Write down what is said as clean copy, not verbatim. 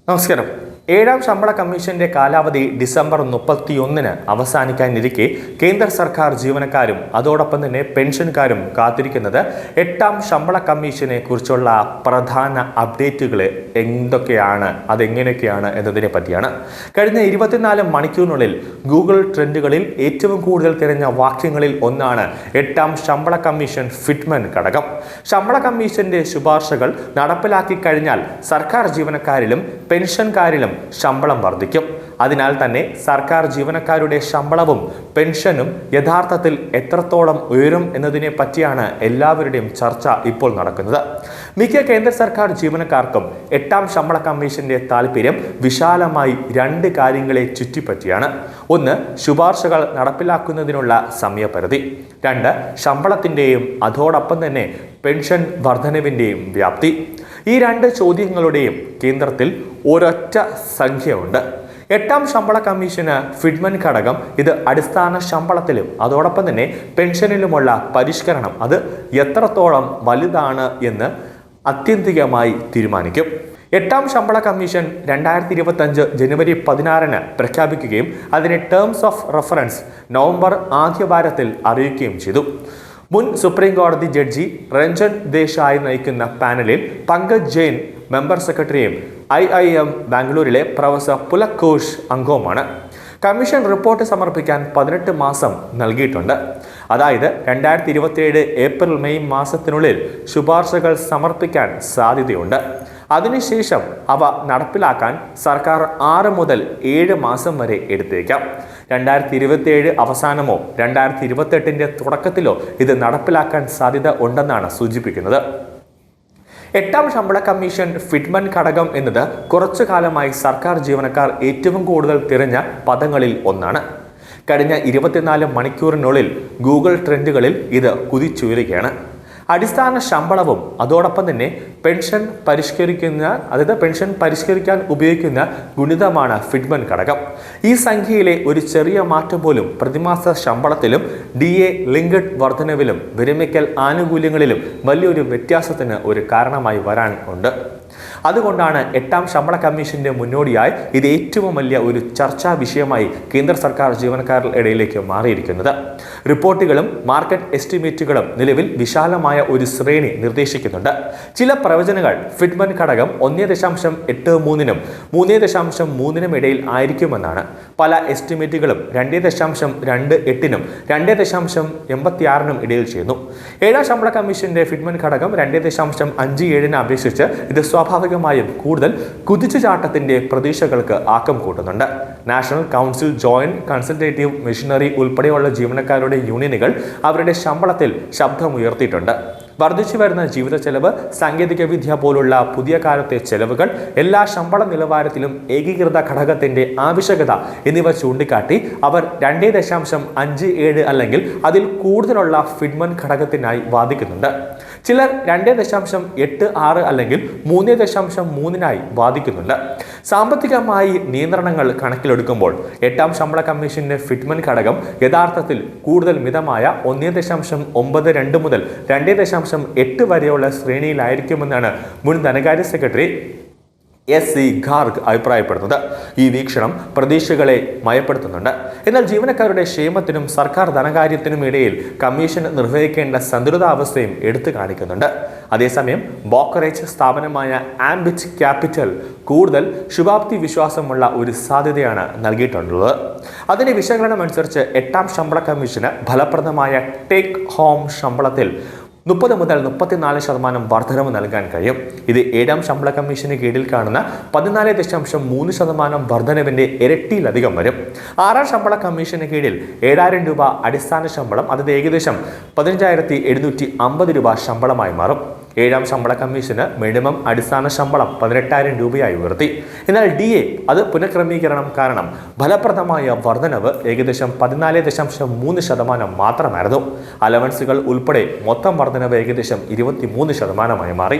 നമസ്കാരം. ഏഴാം ശമ്പള കമ്മീഷന്റെ കാലാവധി ഡിസംബർ 31 അവസാനിക്കാനിരിക്കെ കേന്ദ്ര സർക്കാർ ജീവനക്കാരും അതോടൊപ്പം തന്നെ പെൻഷൻകാരും കാത്തിരിക്കുന്നത് എട്ടാം ശമ്പള കമ്മീഷനെ കുറിച്ചുള്ള പ്രധാന അപ്ഡേറ്റുകൾ എന്തൊക്കെയാണ്, അതെങ്ങനെയൊക്കെയാണ് എന്നതിനെ പറ്റിയാണ്. കഴിഞ്ഞ 24 മണിക്കൂറിനുള്ളിൽ ഗൂഗിൾ ട്രെൻഡുകളിൽ ഏറ്റവും കൂടുതൽ തിരഞ്ഞ വാക്യങ്ങളിൽ ഒന്നാണ് എട്ടാം ശമ്പള കമ്മീഷൻ ഫിറ്റ്മെന്റ് ഘടകം. ശമ്പള കമ്മീഷന്റെ ശുപാർശകൾ നടപ്പിലാക്കി കഴിഞ്ഞാൽ സർക്കാർ ജീവനക്കാരിലും പെൻഷൻകാരിലും ശമ്പളം വർദ്ധിക്കും. അതിനാൽ തന്നെ സർക്കാർ ജീവനക്കാരുടെ ശമ്പളവും പെൻഷനും യഥാർത്ഥത്തിൽ എത്രത്തോളം ഉയരും എന്നതിനെ പറ്റിയാണ് എല്ലാവരുടെയും ചർച്ച ഇപ്പോൾ നടക്കുന്നത്. മിക്ക കേന്ദ്ര സർക്കാർ ജീവനക്കാർക്കും എട്ടാം ശമ്പള കമ്മീഷന്റെ താല്പര്യം വിശാലമായി രണ്ട് കാര്യങ്ങളെ ചുറ്റിപ്പറ്റിയാണ്. ഒന്ന്, ശുപാർശകൾ നടപ്പിലാക്കുന്നതിനുള്ള സമയപരിധി. രണ്ട്, ശമ്പളത്തിന്റെയും അതോടൊപ്പം തന്നെ പെൻഷൻ വർധനവിന്റെയും വ്യാപ്തി. ഈ രണ്ട് ചോദ്യങ്ങളുടെയും കേന്ദ്രത്തിൽ ഒരൊറ്റ സംഖ്യ ഉണ്ട്. എട്ടാം ശമ്പള കമ്മീഷന് ഫിറ്റ്മെന്റ് ഘടകം ഇത് അടിസ്ഥാന ശമ്പളത്തിലും അതോടൊപ്പം തന്നെ പെൻഷനിലുമുള്ള പരിഷ്കരണം അത് എത്രത്തോളം വലുതാണ് എന്ന് ആത്യന്തികമായി തീരുമാനിക്കും. എട്ടാം ശമ്പള കമ്മീഷൻ 2025 ജനുവരി 16 പ്രഖ്യാപിക്കുകയും അതിനെ ടേംസ് ഓഫ് റെഫറൻസ് നവംബർ ആദ്യവാരത്തിൽ അറിയിക്കുകയും ചെയ്തു. മുൻ സുപ്രീം കോടതി ജഡ്ജി രഞ്ജൻ ദേശായി നയിക്കുന്ന പാനലിൽ പങ്കജ് ജെയിൻ മെമ്പർ സെക്രട്ടറിയും IIM ബാംഗ്ലൂരിലെ പ്രൊഫസർ പുലക് ഘോഷ് അംഗവുമാണ്. കമ്മീഷൻ റിപ്പോർട്ട് സമർപ്പിക്കാൻ 18 മാസം നൽകിയിട്ടുണ്ട്. അതായത് 2027 ഏപ്രിൽ മെയ് മാസത്തിനുള്ളിൽ ശുപാർശകൾ സമർപ്പിക്കാൻ സാധ്യതയുണ്ട്. അതിനുശേഷം അവ നടപ്പിലാക്കാൻ സർക്കാർ 6 മുതൽ 7 മാസം വരെ എടുത്തേക്കാം. 2027 അവസാനമോ 2028 തുടക്കത്തിലോ ഇത് നടപ്പിലാക്കാൻ സാധ്യത ഉണ്ടെന്നാണ് സൂചിപ്പിക്കുന്നത്. എട്ടാം ശമ്പള കമ്മീഷൻ ഫിറ്റ്മെന്റ് ഘടകം എന്നത് കുറച്ചു കാലമായി സർക്കാർ ജീവനക്കാർ ഏറ്റവും കൂടുതൽ തിരഞ്ഞ പദങ്ങളിൽ ഒന്നാണ്. കഴിഞ്ഞ 24 മണിക്കൂറിനുള്ളിൽ ഗൂഗിൾ ട്രെൻഡുകളിൽ ഇത് കുതിച്ചുയരുകയാണ്. അടിസ്ഥാന ശമ്പളവും അതോടൊപ്പം തന്നെ പെൻഷൻ പരിഷ്കരിക്കാൻ ഉപയോഗിക്കുന്ന ഗുണിതമാണ് ഫിറ്റ്മെന്റ് ഘടകം. ഈ സംഖ്യയിലെ ഒരു ചെറിയ മാറ്റം പോലും പ്രതിമാസ ശമ്പളത്തിലും DA ലിങ്ക്ഡ് വർധനവിലും വിരമിക്കൽ ആനുകൂല്യങ്ങളിലും വലിയൊരു വ്യത്യാസത്തിന് ഒരു കാരണമായി വരാൻ ഉണ്ട്. അതുകൊണ്ടാണ് എട്ടാം ശമ്പള കമ്മീഷന്റെ മുന്നോടിയായി ഇത് ഏറ്റവും വലിയ ഒരു ചർച്ചാ വിഷയമായി കേന്ദ്ര സർക്കാർ ജീവനക്കാരുടെ ഇടയിലേക്ക് മാറിയിരിക്കുന്നത്. റിപ്പോർട്ടുകളും മാർക്കറ്റ് എസ്റ്റിമേറ്റുകളും നിലവിൽ വിശാലമായ ഒരു ശ്രേണി നിർദ്ദേശിക്കുന്നുണ്ട്. ചില പ്രവചനങ്ങൾ ഫിറ്റ്മെന്റ് ഘടകം 1.83-നും 3.3-നും ഇടയിൽ ആയിരിക്കുമെന്നാണ്. പല എസ്റ്റിമേറ്റുകളും 2.28-നും 2.86-നും ഇടയിൽ ചെയ്യുന്നു. ഏഴാം ശമ്പള കമ്മീഷന്റെ ഫിറ്റ്മെന്റ് ഘടകം 2.57-ന് അപേക്ഷിച്ച് ഇത് സ്വാഭാവികമായും കൂടുതൽ കുതിച്ചുചാട്ടത്തിന്റെ പ്രതീക്ഷകൾക്ക് ആക്കം കൂട്ടുന്നുണ്ട്. National council joint consultative machinery ഉൾപ്പെടെയുള്ള ജീവനക്കാരുടെ യൂണിയനുകൾ അവരുടെ ശമ്പളത്തിൽ ശബ്ദമുയർത്തിയിട്ടുണ്ട്. വർദ്ധിച്ചു വരുന്ന ജീവിത ചെലവ്, സാങ്കേതിക വിദ്യ പോലുള്ള പുതിയ കാലത്തെ ചെലവുകൾ, എല്ലാ ശമ്പള നിലവാരത്തിലും ഏകീകൃത ഘടകത്തിന്റെ ആവശ്യകത എന്നിവ ചൂണ്ടിക്കാട്ടി അവർ 2.57 അല്ലെങ്കിൽ അതിൽ കൂടുതലുള്ള ഫിറ്റ്മെന്റ് ഘടകത്തിനായി വാദിക്കുന്നുണ്ട്. ചിലർ 2.86 അല്ലെങ്കിൽ 3.3-നായി വാദിക്കുന്നുണ്ട്. സാമ്പത്തികമായി നിയന്ത്രണങ്ങൾ കണക്കിലെടുക്കുമ്പോൾ എട്ടാം ശമ്പള കമ്മീഷന്റെ ഫിറ്റ്മെന്റ് ഘടകം യഥാർത്ഥത്തിൽ കൂടുതൽ മിതമായ 1.92 മുതൽ 2.8 വരെയുള്ള ശ്രേണിയിലായിരിക്കുമെന്നാണ് മുൻ ധനകാര്യ സെക്രട്ടറി SC ഗാർഗ് അഭിപ്രായപ്പെടുന്നത്. ഈ വീക്ഷണം പ്രതീക്ഷകളെ മയപ്പെടുത്തുന്നുണ്ട്. എന്നാൽ ജീവനക്കാരുടെ ക്ഷേമത്തിനും സർക്കാർ ധനകാര്യത്തിനും ഇടയിൽ കമ്മീഷൻ നിർവഹിക്കേണ്ട സന്തുലിതാവസ്ഥയും എടുത്തു കാണിക്കുന്നുണ്ട്. അതേസമയം ബ്രോക്കറേജ് സ്ഥാപനമായ ആംബിറ്റ് ക്യാപിറ്റൽ കൂടുതൽ ശുഭാപ്തി വിശ്വാസമുള്ള ഒരു സാധ്യതയാണ് നൽകിയിട്ടുള്ളത്. അതിന്റെ വിശകലനം അനുസരിച്ച് എട്ടാം ശമ്പള കമ്മീഷന് ഫലപ്രദമായ ടേക്ക് ഹോം ശമ്പളത്തിൽ 30 മുതൽ 34% വർധനവ് നൽകാൻ കഴിയും. ഇത് ഏഴാം ശമ്പള കമ്മീഷന് കീഴിൽ കാണുന്ന 14.3% വർധനവിന്റെ ഇരട്ടിയിലധികം വരും. ആറാം ശമ്പള കമ്മീഷന് കീഴിൽ 7,000 രൂപ അടിസ്ഥാന ശമ്പളം അത് ഏകദേശം 15,750 രൂപ ശമ്പളമായി മാറും. ഏഴാം ശമ്പള കമ്മീഷന് മിനിമം അടിസ്ഥാന ശമ്പളം 18,000 രൂപയായി ഉയർത്തി. എന്നാൽ DA അത് പുനഃക്രമീകരണം കാരണം ഫലപ്രദമായ വർധനവ് ഏകദേശം 14.3% മാത്രമായിരുന്നു. അലവൻസുകൾ ഉൾപ്പെടെ മൊത്തം വർധനവ് ഏകദേശം 23%-ആയി മാറി.